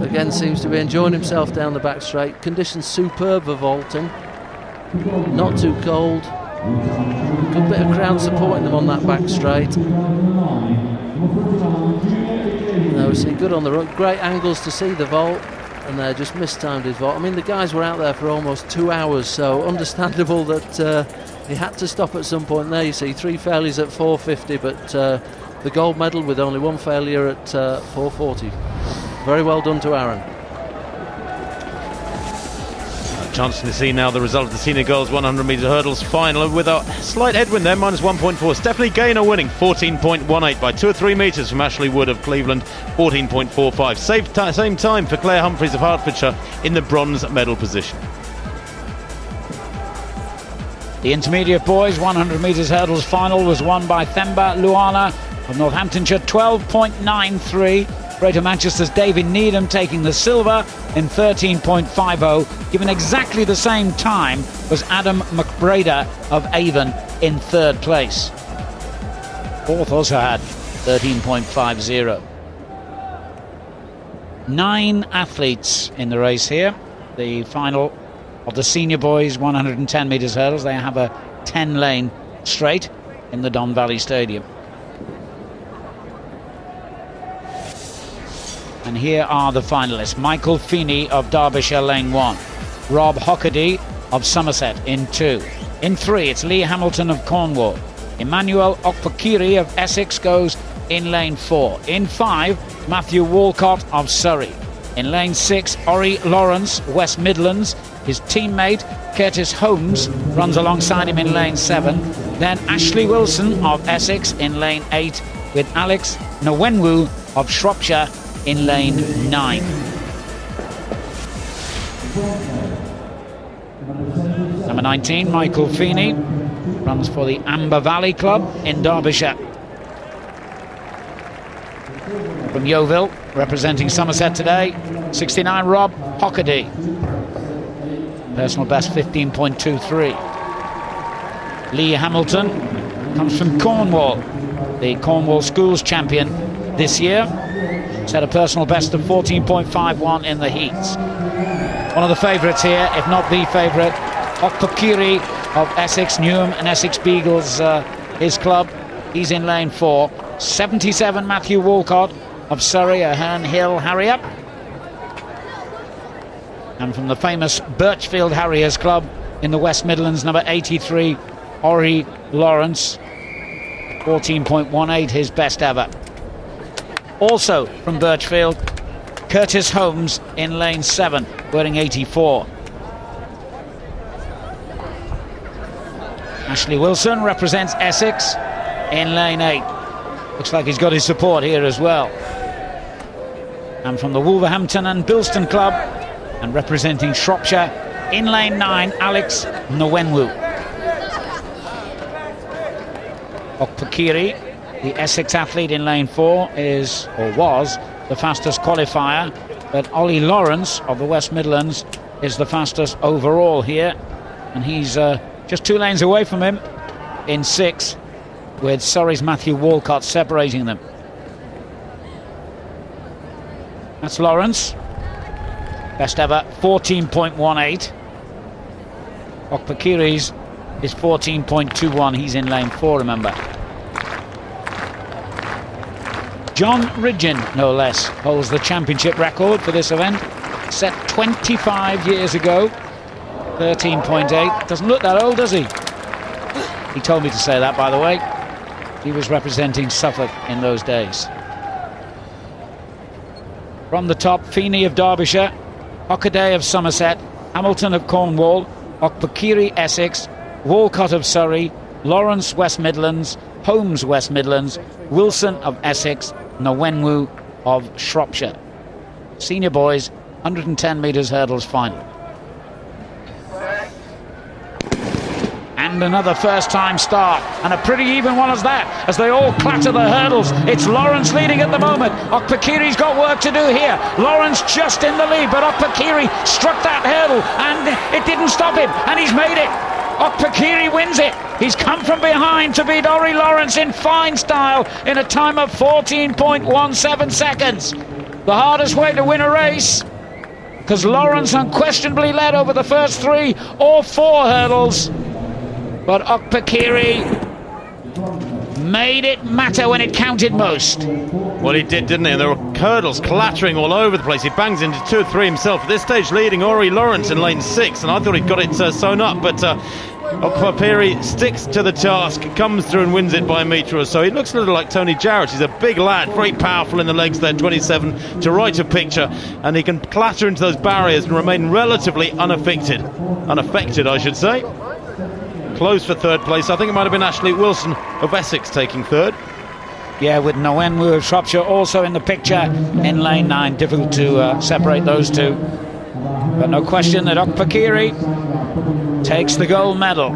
Again, seems to be enjoying himself down the back straight. Conditions superb for vaulting. Not too cold. Good bit of crowd supporting them on that back straight. Now we see good on the run. Great angles to see the vault. And they just mistimed his vault. I mean, the guys were out there for almost 2 hours, so understandable that he had to stop at some point. There you see 3 failures at 450, but the gold medal with only 1 failure at 440. Very well done to Aaron. Chance to see now the result of the senior girls 100 metre hurdles final with a slight headwind there, minus 1.4. Stephanie Gaynor winning 14.18 by 2 or 3 metres from Ashley Wood of Cleveland, 14.45. Same time for Claire Humphreys of Hertfordshire in the bronze medal position. The intermediate boys 100 metres hurdles final was won by Themba Luana of Northamptonshire, 12.93. Greater Manchester's David Needham taking the silver in 13.50. Given exactly the same time was Adam McBrader of Avon in 3rd place. 4th also had 13.50. 9 athletes in the race here. The final of the senior boys 110 metres hurdles. They have a 10-lane straight in the Don Valley Stadium. And here are the finalists. Michael Feeney of Derbyshire, lane 1. Rob Hockaday of Somerset in 2. In 3, it's Lee Hamilton of Cornwall. Emmanuel Okpakiri of Essex goes in lane 4. In 5, Matthew Walcott of Surrey. In lane 6, Ori Lawrence, West Midlands. His teammate, Curtis Holmes, runs alongside him in lane 7. Then Ashley Wilson of Essex in lane 8, with Alex Nwenwu of Shropshire in lane 9. Number 19, Michael Feeney, runs for the Amber Valley Club in Derbyshire. From Yeovil, representing Somerset today, 69, Rob Hockaday. Personal best 15.23. Lee Hamilton comes from Cornwall, the Cornwall Schools champion this year. Set a personal best of 14.51 in the heats. One of the favourites here, if not the favourite, Okpakiri of Essex, Newham and Essex Beagles, his club. He's in lane 4. 77, Matthew Walcott of Surrey, a Herne Hill Harrier. And from the famous Birchfield Harriers Club in the West Midlands, number 83, Ori Lawrence. 14.18, his best ever. Also from Birchfield, Curtis Holmes in lane 7, wearing 84. Ashley Wilson represents Essex in lane 8. Looks like he's got his support here as well. And from the Wolverhampton and Bilston Club, and representing Shropshire in lane 9, Alex Nwenwu. Okpakiri, the Essex athlete in lane 4, is, or was, the fastest qualifier, but Ollie Lawrence of the West Midlands is the fastest overall here, and he's just 2 lanes away from him in 6, with Surrey's Matthew Walcott separating them. That's Lawrence, best ever 14.18. Okpakiri's is 14.21. He's in lane 4, remember. John Ridgen, no less, holds the championship record for this event, set 25 years ago. 13.8. Doesn't look that old, does he? He told me to say that, by the way. He was representing Suffolk in those days. From the top, Feeney of Derbyshire, Hockaday of Somerset, Hamilton of Cornwall, Okpakiri Essex, Walcott of Surrey, Lawrence West Midlands, Holmes West Midlands, Wilson of Essex, Nwenwu of Shropshire. Senior boys, 110 metres hurdles final. And another first-time start, and a pretty even one as that, as they all clatter the hurdles. It's Lawrence leading at the moment. Okpakiri's got work to do here. Lawrence just in the lead, but Okpakiri struck that hurdle, and it didn't stop him, and he's made it. Okpakiri wins it. He's come from behind to beat Ori Lawrence in fine style in a time of 14.17 seconds. The hardest way to win a race, because Lawrence unquestionably led over the first 3 or 4 hurdles. But Okpakiri made it matter when it counted most. Well, he did, didn't he? And there were hurdles clattering all over the place. He bangs into 2 or 3 himself. At this stage, leading Ori Lawrence in lane 6, and I thought he'd got it sewn up, but Okpakiri sticks to the task, comes through and wins it by a metre or so. He looks a little like Tony Jarrett. He's a big lad, very powerful in the legs there, 27 to right of picture, and he can clatter into those barriers and remain relatively unaffected, I should say. Close for 3rd place. I think it might have been Ashley Wilson of Essex taking 3rd. Yeah, with Noenwu of Shropshire also in the picture in lane 9. Difficult to separate those two. But no question that Okpakiri takes the gold medal.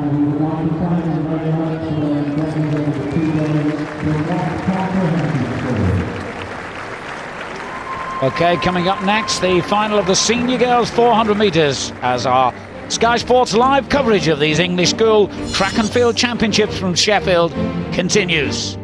Okay, coming up next, the final of the senior girls 400 metres as our Sky Sports live coverage of these English School Track and Field Championships from Sheffield continues.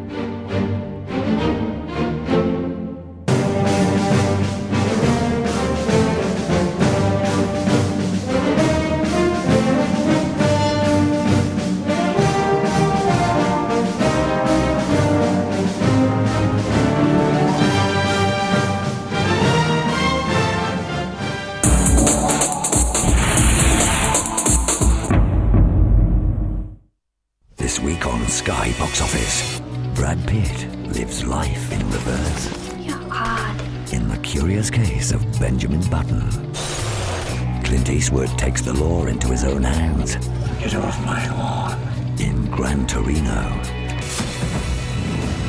Sky box office. Brad Pitt lives life in reverse. You're odd. In The Curious Case of Benjamin Button. Clint Eastwood takes the law into his own hands. Get off my lawn. In Gran Torino.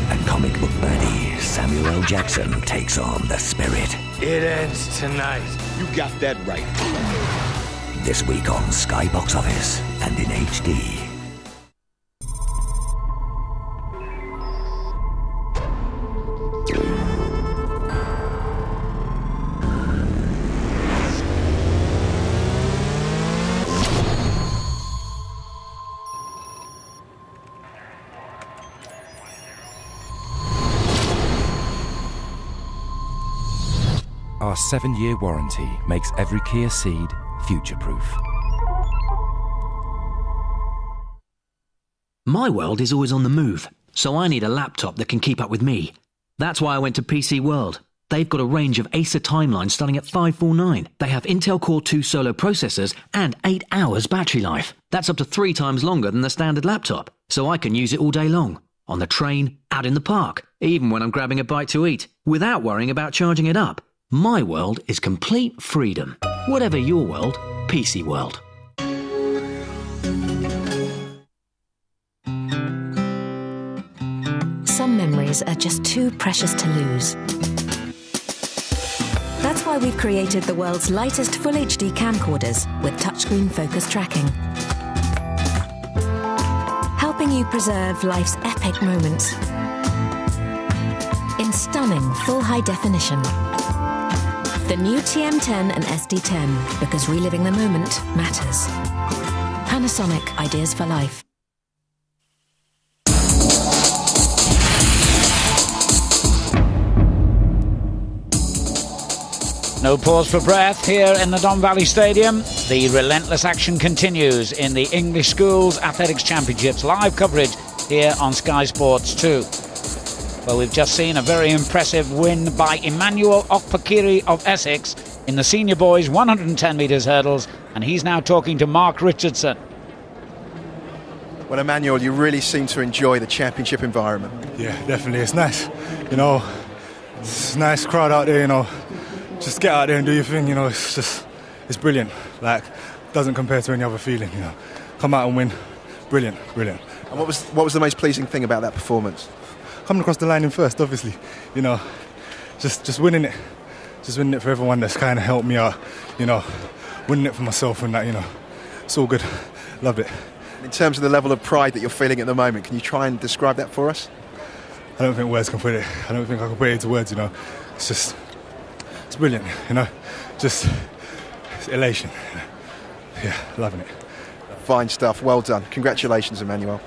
And comic book baddie Samuel L. Jackson takes on the Spirit. It ends tonight. You got that right. This week on Sky Box Office and in HD. Our 7-year warranty makes every Kia Ceed future-proof. My world is always on the move, so I need a laptop that can keep up with me. That's why I went to PC World. They've got a range of Acer timelines starting at $549. They have Intel Core 2 Solo processors and 8 hours battery life. That's up to 3 times longer than the standard laptop, so I can use it all day long. On the train, out in the park, even when I'm grabbing a bite to eat, without worrying about charging it up. My world is complete freedom. Whatever your world, PC World. Some memories are just too precious to lose. That's why we've created the world's lightest Full HD camcorders with touchscreen focus tracking. Helping you preserve life's epic moments in stunning full high definition. The new TM10 and SD10, because reliving the moment matters. Panasonic, ideas for life. No pause for breath here in the Don Valley Stadium. The relentless action continues in the English Schools Athletics Championships. Live coverage here on Sky Sports 2. Well, we've just seen a very impressive win by Emmanuel Okpakiri of Essex in the senior boys 110 metres hurdles, and he's now talking to Mark Richardson. Well, Emmanuel, you really seem to enjoy the championship environment. Yeah, definitely. It's nice. You know, it's a nice crowd out there, you know. Just get out there and do your thing, you know. It's brilliant. Like, doesn't compare to any other feeling, you know. Come out and win. Brilliant, brilliant. And what was the most pleasing thing about that performance? Coming across the line in first, obviously, you know, just winning it for everyone that's kind of helped me out, you know, winning it for myself and that, you know, it's all good. Loved it. In terms of the level of pride that you're feeling at the moment, can you try and describe that for us? I don't think words can put it. I don't think I can put it into words, you know. It's brilliant, you know, just it's elation. Yeah, loving it. Fine stuff. Well done. Congratulations, Emmanuel.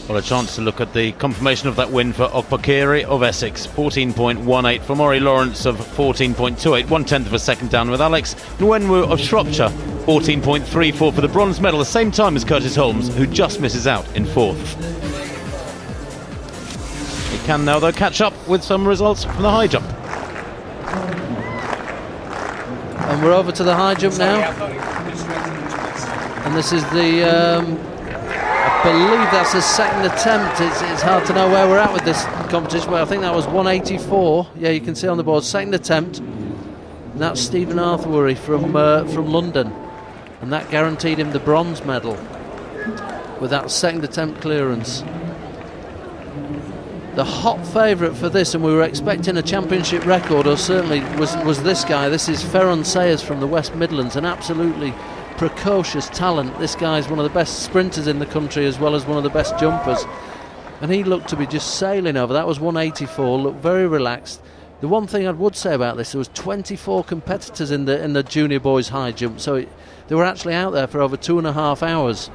Well, a chance to look at the confirmation of that win for Okpokiri of Essex, 14.18, for Maury Lawrence of 14.28, 1/10 of a second down, with Alex Nwenwu of Shropshire, 14.34 for the bronze medal, the same time as Curtis Holmes, who just misses out in 4th. He can now, though, catch up with some results from the high jump. And we're over to the high jump now. And this is the... I believe that's the second attempt. It's hard to know where we're at with this competition, but I think that was 184. Yeah, you can see on the board, second attempt. And that's Stephen Arthurworry from London, and that guaranteed him the bronze medal with that second attempt clearance. The hot favourite for this, and we were expecting a championship record, or certainly was this guy. This is Ferron Sayers from the West Midlands, an absolutely precocious talent. This guy's one of the best sprinters in the country, as well as one of the best jumpers, and he looked to be just sailing over. That was 184, looked very relaxed. The one thing I would say about this, there was 24 competitors in the junior boys high jump, so they were actually out there for over 2.5 hours.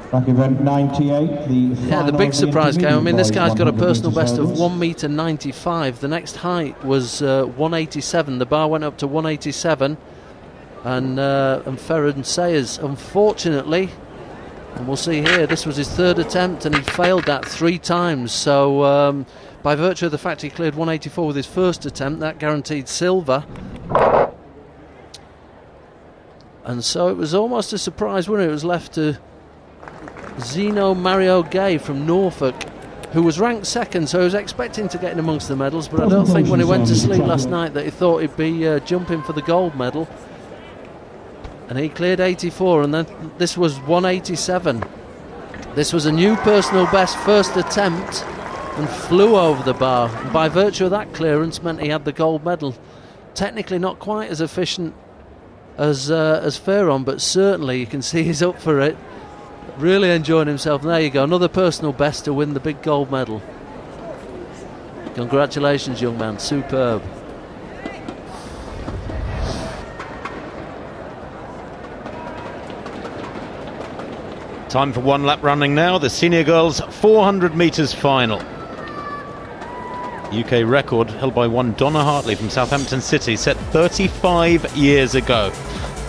Track event 98, the big surprise came. I mean, this guy's got a personal best of 1m95. The next height was 187. The bar went up to 187. And Ferron Sayers, unfortunately, and we'll see here, this was his third attempt and he failed that 3 times. So by virtue of the fact he cleared 184 with his first attempt, that guaranteed silver. And so it was almost a surprise winner. It was left to Zeno Mario Gay from Norfolk, who was ranked second, so he was expecting to get in amongst the medals, but I don't think when he went to sleep last night that he thought he'd be jumping for the gold medal. And he cleared 84, and then this was 187. This was a new personal best first attempt and flew over the bar. And by virtue of that clearance meant he had the gold medal. Technically not quite as efficient as Ferron, but certainly you can see he's up for it. Really enjoying himself. And there you go, another personal best to win the big gold medal. Congratulations, young man, superb. Time for one lap running now, the senior girls 400 metres final. UK record held by one Donna Hartley from Southampton City, set 35 years ago.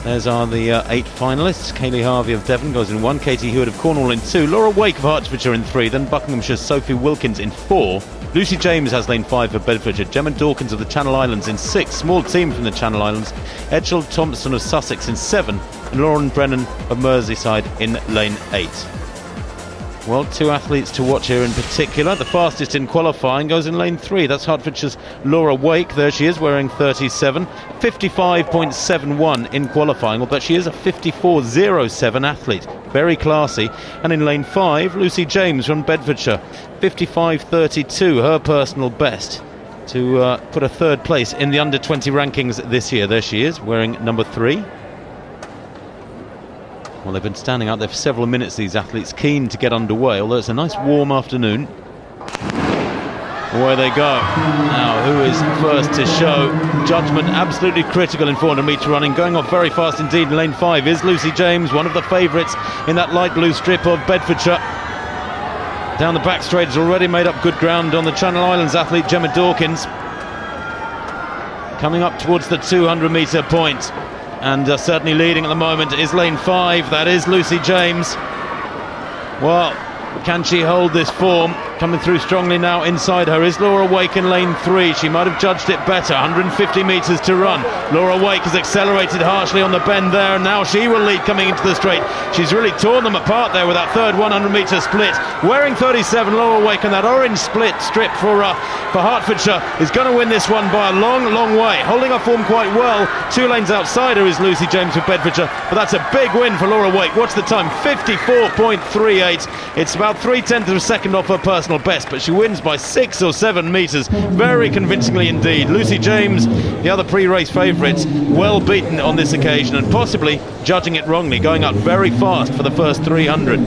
There's are the 8 finalists. Kaylee Harvey of Devon goes in 1, Katie Hewitt of Cornwall in 2, Laura Wake of Hertfordshire in 3, then Buckinghamshire's Sophie Wilkins in 4. Lucy James has lane 5 for Bedfordshire, Gemma Dawkins of the Channel Islands in 6, small team from the Channel Islands, Edgell Thompson of Sussex in 7, and Lauren Brennan of Merseyside in lane 8. Well, 2 athletes to watch here in particular. The fastest in qualifying goes in lane 3. That's Hertfordshire's Laura Wake. There she is, wearing 37. 55.71 in qualifying, although she is a 54.07 athlete. Very classy. And in lane 5, Lucy James from Bedfordshire. 55.32, her personal best, to put a 3rd place in the under-20 rankings this year. There she is, wearing number 3. Well, they've been standing out there for several minutes, these athletes, keen to get underway, although it's a nice warm afternoon. Away they go. Now, who is first to show judgment? Absolutely critical in 400 metre running. Going off very fast indeed in lane 5 is Lucy James, one of the favourites in that light blue strip of Bedfordshire. Down the back straight has already made up good ground on the Channel Islands athlete Gemma Dawkins. Coming up towards the 200 metre point. And certainly leading at the moment is lane 5, that is Lucy James. Well, can she hold this form? Coming through strongly now inside her is Laura Wake in lane 3. She might have judged it better, 150 metres to run. Laura Wake has accelerated harshly on the bend there, and now she will lead coming into the straight. She's really torn them apart there with that third 100 metre split. Wearing 37, Laura Wake, and that orange split strip for Hertfordshire is going to win this one by a long, long way. Holding her form quite well. 2 lanes outside her is Lucy James for Bedfordshire, but that's a big win for Laura Wake. What's the time? 54.38. It's about 0.3 of a second off her personal best, but she wins by 6 or 7 metres very convincingly indeed. Lucy James, the other pre-race favourite, well beaten on this occasion, and possibly judging it wrongly, going up very fast for the first 300.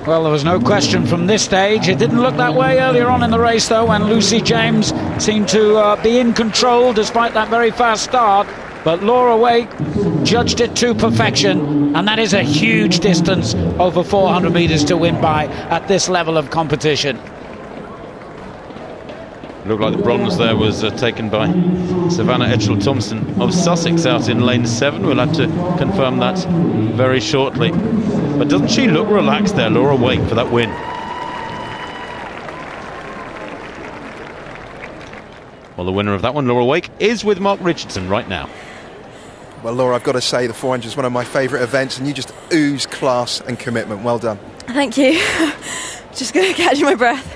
Well, there was no question from this stage. It didn't look that way earlier on in the race, though, when Lucy James seemed to be in control despite that very fast start. but Laura Wake judged it to perfection, and that is a huge distance over 400 metres to win by at this level of competition. Looked like the bronze there was taken by Savannah Etchell-Thompson of Sussex out in lane 7. We'll have to confirm that very shortly. But doesn't she look relaxed there, Laura Wake, for that win? Well, the winner of that one, Laura Wake, is with Mark Richardson right now. Well, Laura, I've got to say the 400 is one of my favourite events, and you just ooze class and commitment. Well done. Thank you. Just going to catch my breath.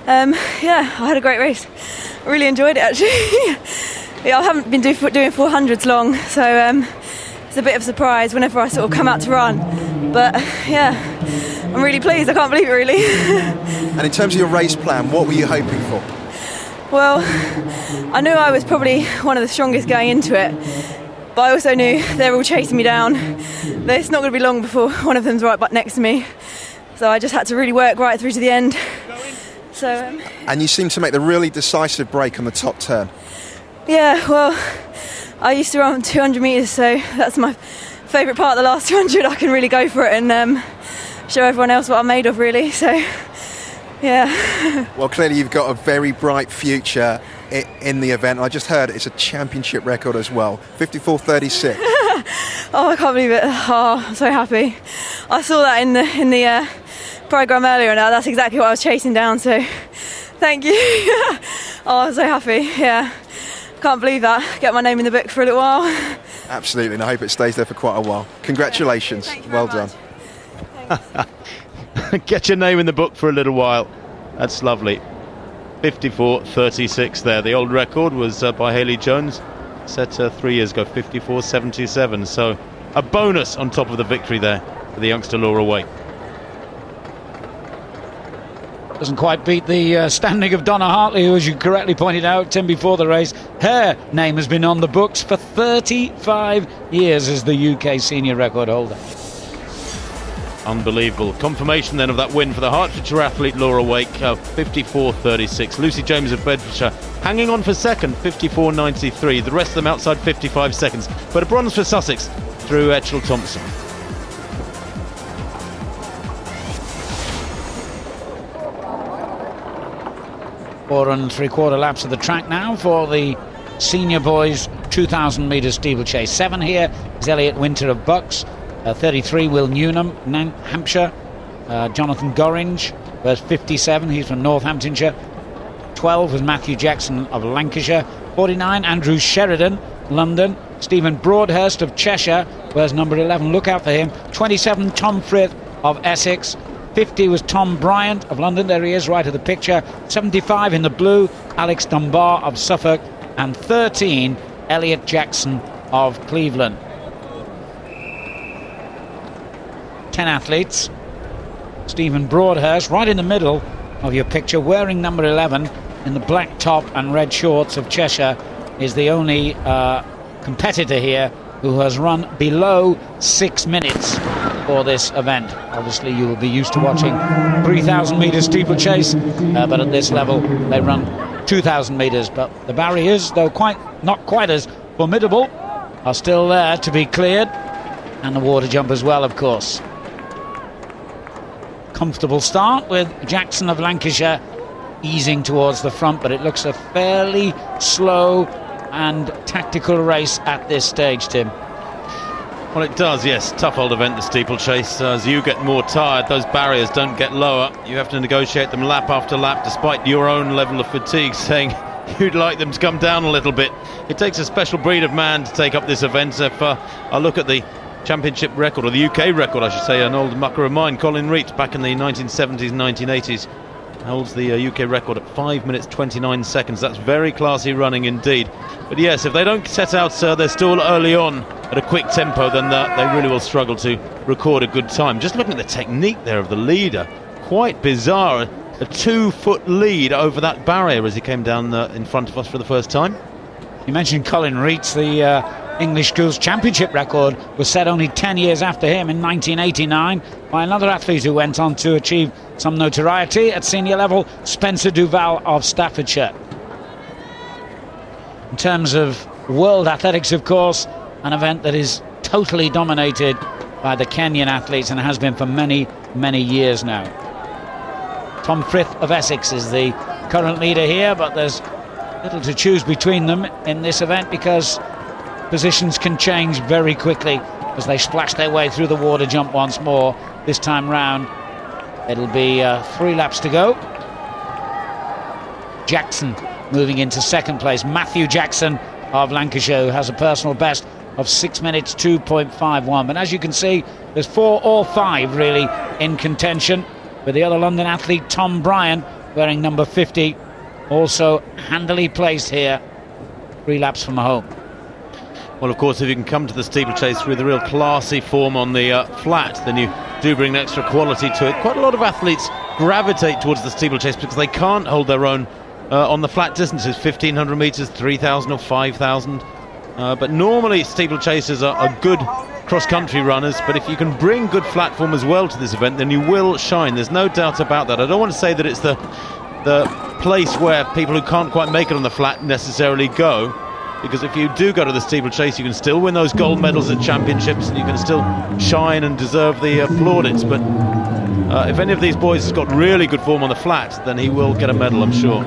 Yeah, I had a great race. I really enjoyed it, actually. Yeah, I haven't been doing 400s long, so it's a bit of a surprise whenever I sort of come out to run. But yeah, I'm really pleased. I can't believe it, really. And in terms of your race plan, what were you hoping for? Well, I knew I was probably one of the strongest going into it, but I also knew they're all chasing me down. It's not going to be long before one of them's right back next to me. So I just had to really work right through to the end. So, and you seem to make the really decisive break on the top turn. Yeah, well, I used to run 200 metres, so that's my favourite part of the last 200. I can really go for it and show everyone else what I'm made of, really. So, yeah. Well, clearly you've got a very bright future in the event. I just heard it's a championship record as well, 54:36. Oh, I can't believe it. Oh, I'm so happy. I saw that in the programme earlier, and that's exactly what I was chasing down, so thank you. Oh, I'm so happy. Yeah, can't believe that. Get my name in the book for a little while. Absolutely, and I hope it stays there for quite a while. Congratulations. Thank you well done. Get your name in the book for a little while. That's lovely. 54:36 there. The old record was by Hayley Jones, set 3 years ago, 54:77. So a bonus on top of the victory there for the youngster Laura Wake. Doesn't quite beat the standing of Donna Hartley, who, as you correctly pointed out, Tim, before the race, her name has been on the books for 35 years as the UK senior record holder. Unbelievable. Confirmation then of that win for the Hertfordshire athlete Laura Wake, 54:36. Lucy James of Bedfordshire hanging on for second, 54:93. The rest of them outside 55 seconds. But a bronze for Sussex through Etchell-Thompson. 4 3/4 laps of the track now for the senior boys 2,000 metre steeplechase. 7 here is Elliot Winter of Bucks, 33 Will Newnham, Hampshire, Jonathan Gorringe, verse 57, he's from Northamptonshire. 12 was Matthew Jackson of Lancashire. 49 Andrew Sheridan, London. Stephen Broadhurst of Cheshire, where's number 11, look out for him. 27 Tom Frith of Essex. 50 was Tom Bryant of London, there he is right of the picture. 75 in the blue, Alex Dunbar of Suffolk. And 13 Elliot Jackson of Cleveland. 10 athletes. Stephen Broadhurst right in the middle of your picture, wearing number 11 in the black top and red shorts of Cheshire, is the only competitor here who has run below 6 minutes for this event. Obviously you will be used to watching 3,000 metre steeplechase, but at this level they run 2,000 metres. But the barriers, though not quite as formidable, are still there to be cleared, and the water jump as well, of course. Comfortable start with Jackson of Lancashire easing towards the front, but it looks a fairly slow and tactical race at this stage, Tim. Well, it does, yes. Tough old event, the steeplechase. As you get more tired, those barriers don't get lower. You have to negotiate them lap after lap, despite your own level of fatigue saying you'd like them to come down a little bit. It takes a special breed of man to take up this event. If I look at the championship record, or the UK record I should say, an old mucker of mine, Colin Reet, back in the 1970s and 1980s, holds the UK record at 5 minutes 29 seconds. That's very classy running indeed. But yes, if they don't set out, they're still early on at a quick tempo, then they really will struggle to record a good time. Just looking at the technique there of the leader, quite bizarre. A 2-foot lead over that barrier as he came down in front of us for the first time. You mentioned Colin Reets. The English Schools Championship record was set only 10 years after him in 1989 by another athlete who went on to achieve some notoriety at senior level, Spencer Duval of Staffordshire. In terms of World Athletics, of course, an event that is totally dominated by the Kenyan athletes and has been for many, many years now. Tom Frith of Essex is the current leader here, but there's little to choose between them in this event because positions can change very quickly as they splash their way through the water jump once more. This time round, it'll be 3 laps to go. Jackson moving into second place. Matthew Jackson of Lancashire, who has a personal best of 6 minutes 2.51. But as you can see, there's 4 or 5 really in contention, with the other London athlete Tom Bryant wearing number 50 also handily placed here 3 laps from home. Well, of course, if you can come to the steeplechase with a real classy form on the flat, then you do bring an extra quality to it. Quite a lot of athletes gravitate towards the steeplechase because they can't hold their own on the flat distances, 1,500 metres, 3,000 or 5,000. But normally steeplechasers are good cross-country runners, but if you can bring good flat form as well to this event, then you will shine. There's no doubt about that. I don't want to say that it's the place where people who can't quite make it on the flat necessarily go, because if you do go to the steeplechase, you can still win those gold medals at championships and you can still shine and deserve the plaudits. But if any of these boys has got really good form on the flat, then he will get a medal, I'm sure.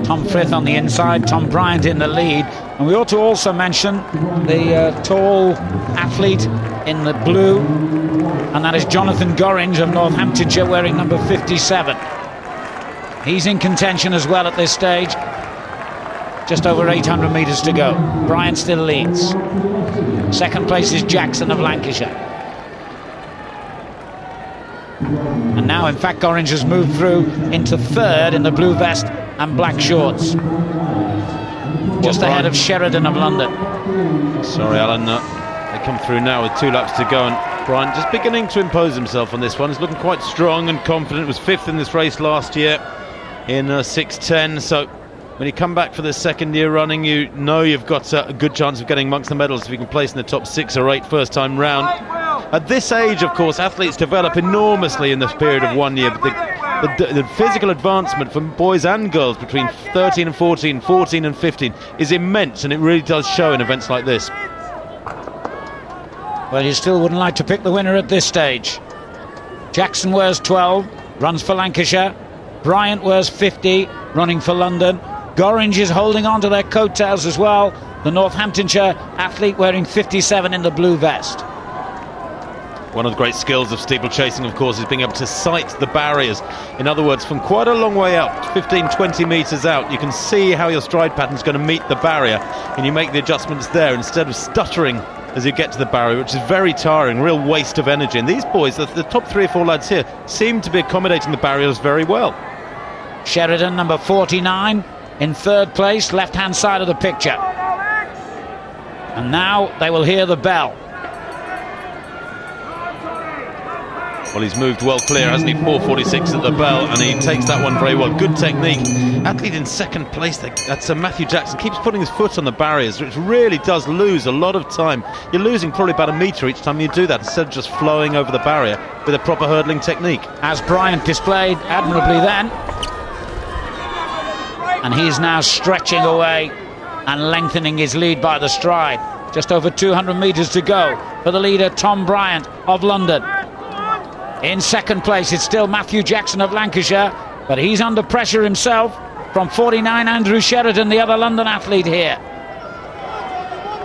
Tom Frith on the inside, Tom Bryant in the lead. And we ought to also mention the tall athlete in the blue, and that is Jonathan Gorringe of Northamptonshire wearing number 57. He's in contention as well at this stage. Just over 800 metres to go. Bryant still leads. Second place is Jackson of Lancashire. And now, in fact, Gorringe has moved through into third in the blue vest and black shorts. Just ahead of Sheridan of London. Sorry, Alan. They come through now with 2 laps to go, and Bryant just beginning to impose himself on this one. He's looking quite strong and confident. Was 5th in this race last year in 6:10. So when you come back for the second year running, you know you've got a good chance of getting amongst the medals if you can place in the top 6 or 8 first time round. At this age, of course, athletes develop enormously in this period of 1 year. But the physical advancement for boys and girls between 13 and 14, 14 and 15 is immense, and it really does show in events like this. Well, you still wouldn't like to pick the winner at this stage. Jackson wears 12, runs for Lancashire. Bryant wears 50, running for London. Gorringe is holding on to their coattails as well. The Northamptonshire athlete wearing 57 in the blue vest. One of the great skills of steeplechasing, of course, is being able to sight the barriers. In other words, from quite a long way out, 15, 20 metres out, you can see how your stride pattern is going to meet the barrier, and you make the adjustments there instead of stuttering as you get to the barrier, which is very tiring, real waste of energy. And these boys, the top 3 or 4 lads here, seem to be accommodating the barriers very well. Sheridan, number 49, in third place, left-hand side of the picture. And now they will hear the bell. Well, he's moved well clear, hasn't he? 4:46 at the bell, and he takes that one very well. Good technique. Athlete in second place, that's Matthew Jackson. Keeps putting his foot on the barriers, which really does lose a lot of time. You're losing probably about a metre each time you do that, instead of just flowing over the barrier with a proper hurdling technique. As Bryant displayed admirably then. And he's now stretching away and lengthening his lead by the stride. Just over 200 metres to go for the leader, Tom Bryant of London. In second place, it's still Matthew Jackson of Lancashire, but he's under pressure himself from 49, Andrew Sheridan, the other London athlete here.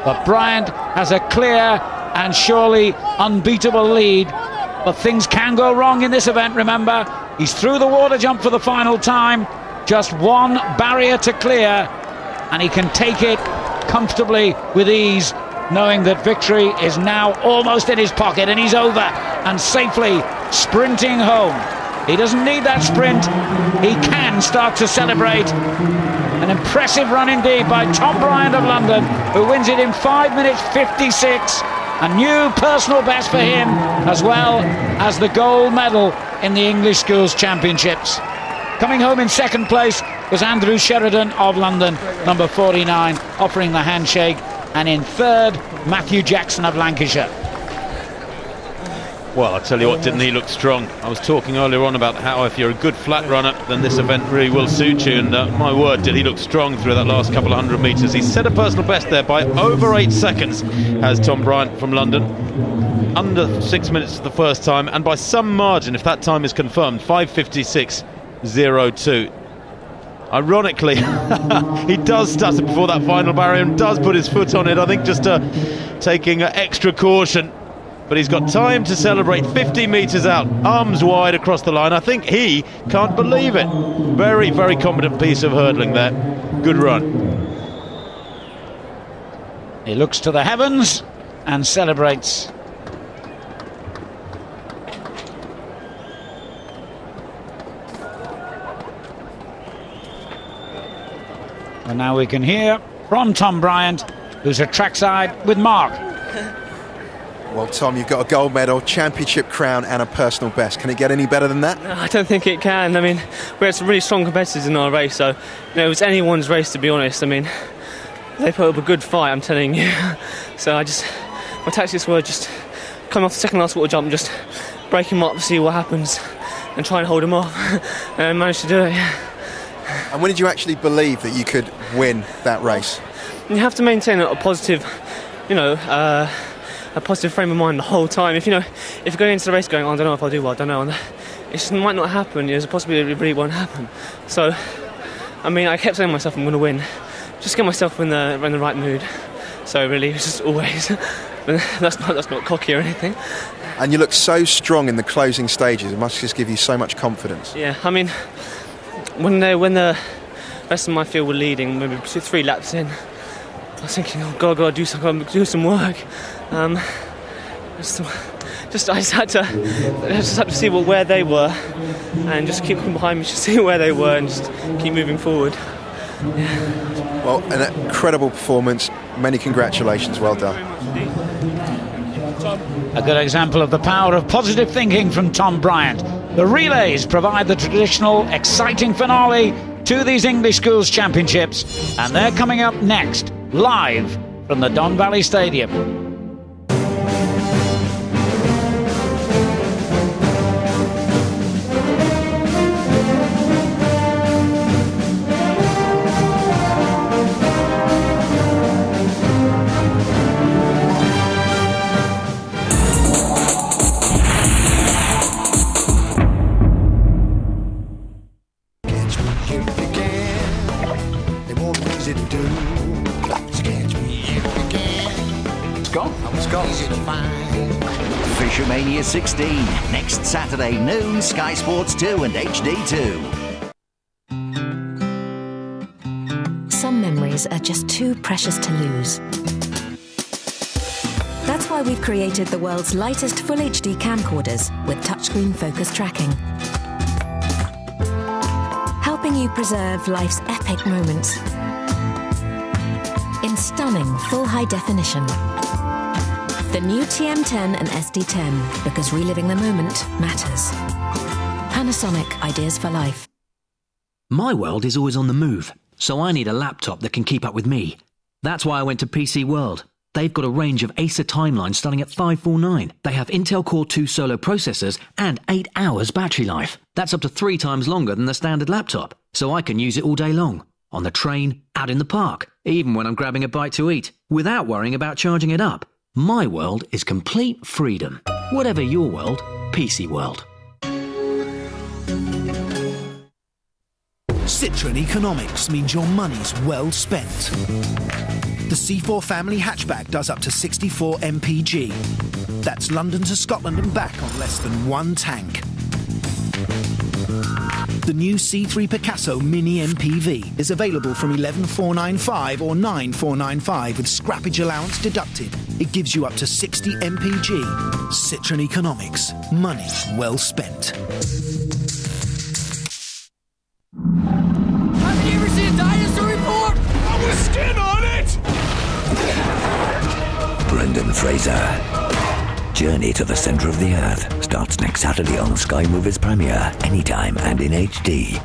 But Bryant has a clear and surely unbeatable lead, but things can go wrong in this event, remember. He's through the water jump for the final time, just one barrier to clear, and he can take it comfortably with ease, knowing that victory is now almost in his pocket, and he's over and safely sprinting home. He doesn't need that sprint. He can start to celebrate. An impressive run indeed by Tom Bryant of London, who wins it in 5 minutes 56. A new personal best for him, as well as the gold medal in the English Schools Championships. Coming home in second place was Andrew Sheridan of London, number 49, offering the handshake. And in third, Matthew Jackson of Lancashire. Well, I tell you what, didn't he look strong? I was talking earlier on about how if you're a good flat runner, then this event really will suit you, and my word, did he look strong through that last couple of 100 metres. He set a personal best there by over 8 seconds, as Tom Bryant from London. Under 6 minutes for the first time, and by some margin, if that time is confirmed, 5:56.02. Ironically, he does stutter before that final barrier and does put his foot on it, I think just taking extra caution. But he's got time to celebrate 50 metres out, arms wide across the line. I think he can't believe it. Very, very competent piece of hurdling there. Good run. He looks to the heavens and celebrates. And now we can hear from Tom Bryant, who's at trackside with Mark. Well, Tom, you've got a gold medal, championship crown and a personal best. Can it get any better than that? No, I don't think it can. I mean, we had some really strong competitors in our race, so it was anyone's race, to be honest. I mean, they put up a good fight, I'm telling you. So my tactics were just come off the second last water jump, just break him up, see what happens, and try and hold him off. And I managed to do it. And when did you actually believe that you could win that race? You have to maintain a positive, a positive frame of mind the whole time. If you're going into the race going, I don't know if I'll do well, I don't know, and it just might not happen. There's a possibility it really won't happen. So, I mean, I kept saying to myself, I'm going to win. Just get myself in the right mood. So really, it's just always. But that's not cocky or anything. And you look so strong in the closing stages. It must just give you so much confidence. Yeah, I mean, when the rest of my field were leading, maybe 3 laps in, I was thinking, oh God, I've got to do some work. I just had to see where they were, and just keep them behind me to see where they were, and just keep moving forward. Yeah. Well, an incredible performance. Many congratulations. Well done. A good example of the power of positive thinking from Tom Bryant. The relays provide the traditional, exciting finale to these English Schools Championships, and they're coming up next, live from the Don Valley Stadium. Fishermania 16, next Saturday noon, Sky Sports 2 and HD2. Some memories are just too precious to lose. That's why we've created the world's lightest Full HD camcorders with touchscreen focus tracking, helping you preserve life's epic moments in stunning full high definition. The new TM10 and SD10, because reliving the moment matters. Panasonic, ideas for life. My world is always on the move, so I need a laptop that can keep up with me. That's why I went to PC World. They've got a range of Acer timelines starting at $549. They have Intel Core 2 Solo processors and 8 hours battery life. That's up to 3 times longer than the standard laptop, so I can use it all day long. On the train, out in the park, even when I'm grabbing a bite to eat, without worrying about charging it up. My world is complete freedom. Whatever your world, PC World. Citroën Economics means your money's well spent. The C4 family hatchback does up to 64 mpg. That's London to Scotland and back on less than 1 tank. The new C3 Picasso Mini MPV is available from 11,495 or 9,495 with scrappage allowance deducted. It gives you up to 60 mpg. Citroën Economics. Money well spent. Have you ever seen a dinosaur report? I was skin on it! Brendan Fraser. Journey to the Centre of the Earth starts next Saturday on Sky Movies Premiere, anytime and in HD.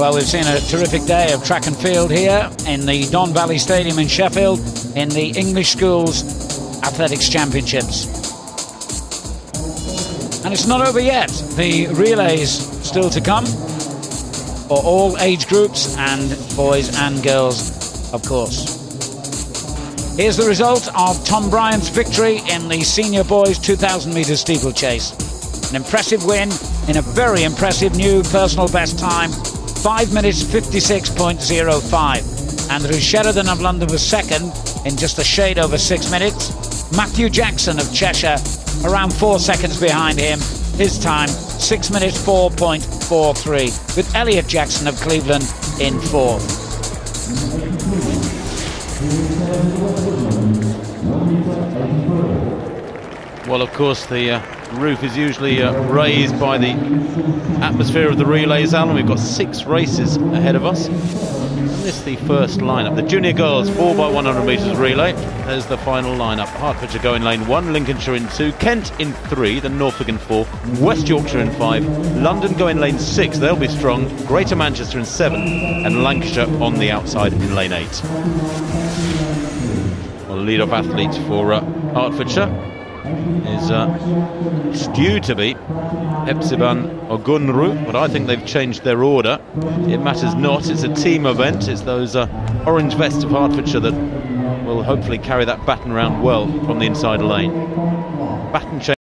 Well, we've seen a terrific day of track and field here in the Don Valley Stadium in Sheffield in the English Schools Athletics Championships. And it's not over yet. The relays still to come for all age groups and boys and girls, of course. Here's the result of Tom Bryant's victory in the senior boys 2,000 metre steeplechase. An impressive win in a very impressive new personal best time, 5 minutes 56.05. Andrew Sheridan of London was second in just a shade over 6 minutes. Matthew Jackson of Cheshire around 4 seconds behind him. His time 6 minutes 4.43, with Elliot Jackson of Cleveland in fourth. Well, of course, the roof is usually raised by the atmosphere of the relays, Alan. We've got 6 races ahead of us. This is the first lineup. The junior girls 4x100 metres relay. There's the final lineup. Hertfordshire go in lane 1, Lincolnshire in 2, Kent in 3, then Norfolk in 4, West Yorkshire in 5, London go in lane 6, they'll be strong, Greater Manchester in 7, and Lancashire on the outside in lane 8. Well, the lead-off athlete for Hertfordshire is due to be Hepzibah Ogunru, but I think they've changed their order. It matters not, it's a team event. It's those orange vests of Hertfordshire that will hopefully carry that baton around well from the inside lane. Baton change.